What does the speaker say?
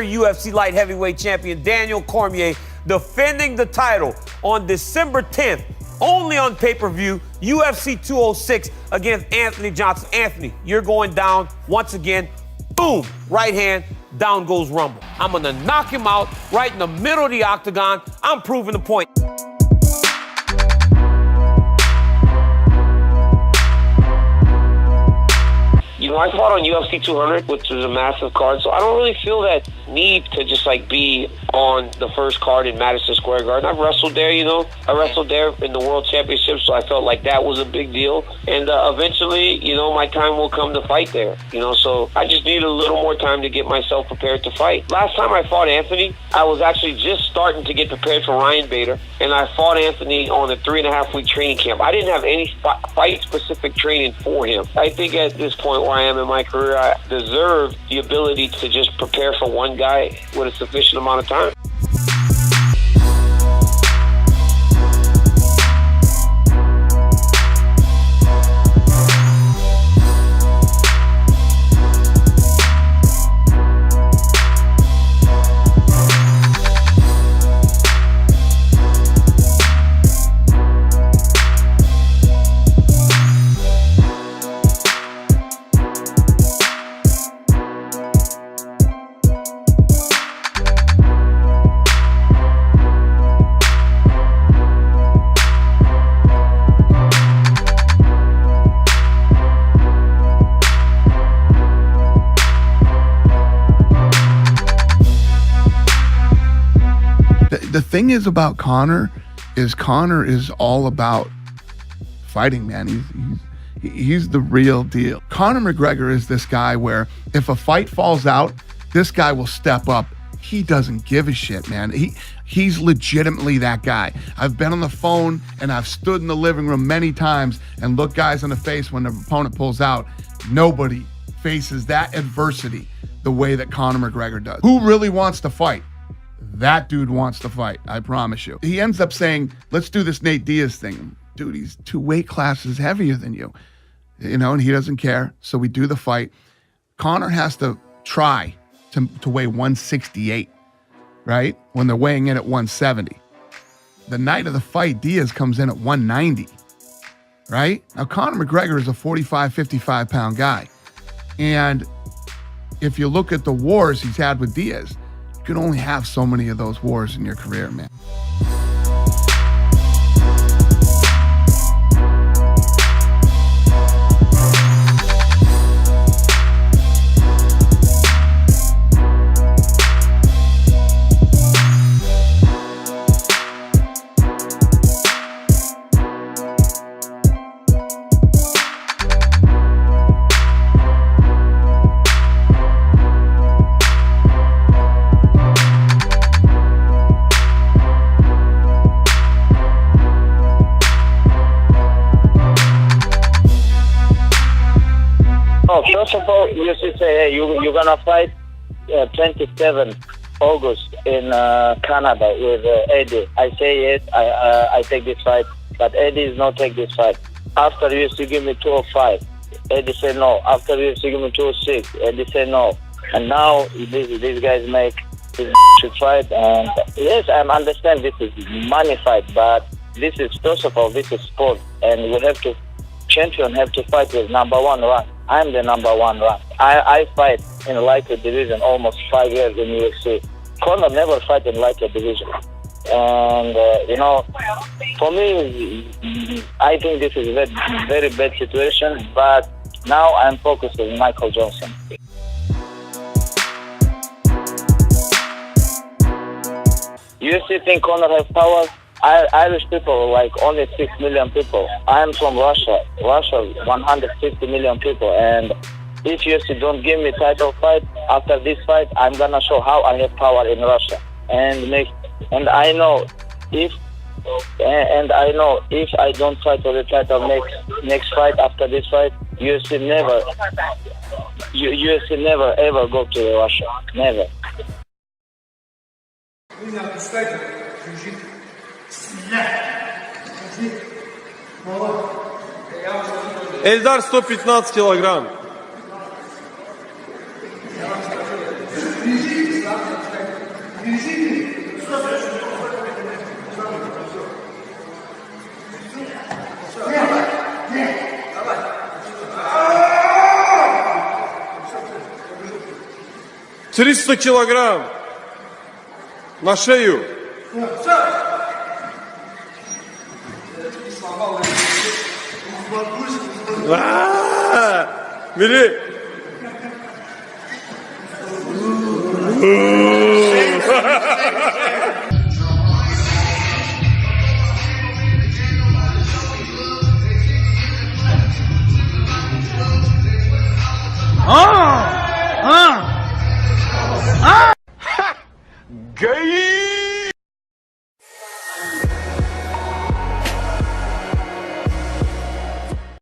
your UFC light heavyweight champion, Daniel Cormier, defending the title on December 10th, only on pay-per-view, UFC 206 against Anthony Johnson. Anthony, you're going down once again. Boom, right hand, down goes Rumble. I'm gonna knock him out right in the middle of the octagon. I'm proving the point. You know, I fought on UFC 200, which was a massive card, so I don't really feel that need to just like be on the first card in Madison Square Garden. I've wrestled there, you know. I wrestled there in the World Championship, so I felt like that was a big deal. And eventually, you know, my time will come to fight there, you know. So I just need a little more time to get myself prepared to fight. Last time I fought Anthony, I was actually just starting to get prepared for Ryan Bader, and I fought Anthony on a 3.5-week training camp. I didn't have any fight-specific training for him. I think at this point where I am in my career, I deserve the ability to just prepare for one guy with a sufficient amount of time. The thing is about Conor is all about fighting, man. He's the real deal. Conor McGregor is this guy where if a fight falls out, this guy will step up. He doesn't give a shit, man. He's legitimately that guy. I've been on the phone and I've stood in the living room many times and looked guys in the face when the opponent pulls out. Nobody faces that adversity the way that Conor McGregor does. Who really wants to fight? That dude wants to fight, I promise you. He ends up saying, let's do this Nate Diaz thing. Dude, he's 2 weight classes heavier than you. You know, and he doesn't care. So we do the fight. Conor has to try to weigh 168, right? When they're weighing in at 170. The night of the fight, Diaz comes in at 190, right? Now, Conor McGregor is a 45, 55-pound guy. And if you look at the wars he's had with Diaz, you can only have so many of those wars in your career, man. First of all, you should say, hey, you're going to fight 27 August in Canada with Eddie. I say yes, I take this fight, but Eddie is not take this fight. After UFC give me 205, Eddie said no. After UFC give me 206, Eddie said no. And now these guys make this fight. And yes, I understand this is money fight, but this is, first of all, this is sport. And we have to, champion have to fight with number 1 rank. I'm the number 1 rank. I fight in lightweight division almost 5 years in UFC. Conor never fight in lightweight division. And, you know, for me, I think this is a very, very bad situation. But now I'm focused on Michael Johnson. UFC think Conor has power. Irish people, like only 6 million people. I am from Russia. Russia, 150 million people. And if UFC don't give me title fight, after this fight, I'm gonna show how I have power in Russia. And I know if I don't fight for the title next fight, after this fight, UFC never ever go to Russia. Never. Эльдар 115 килограмм. 300 килограмм. На шею. Бери. Gay!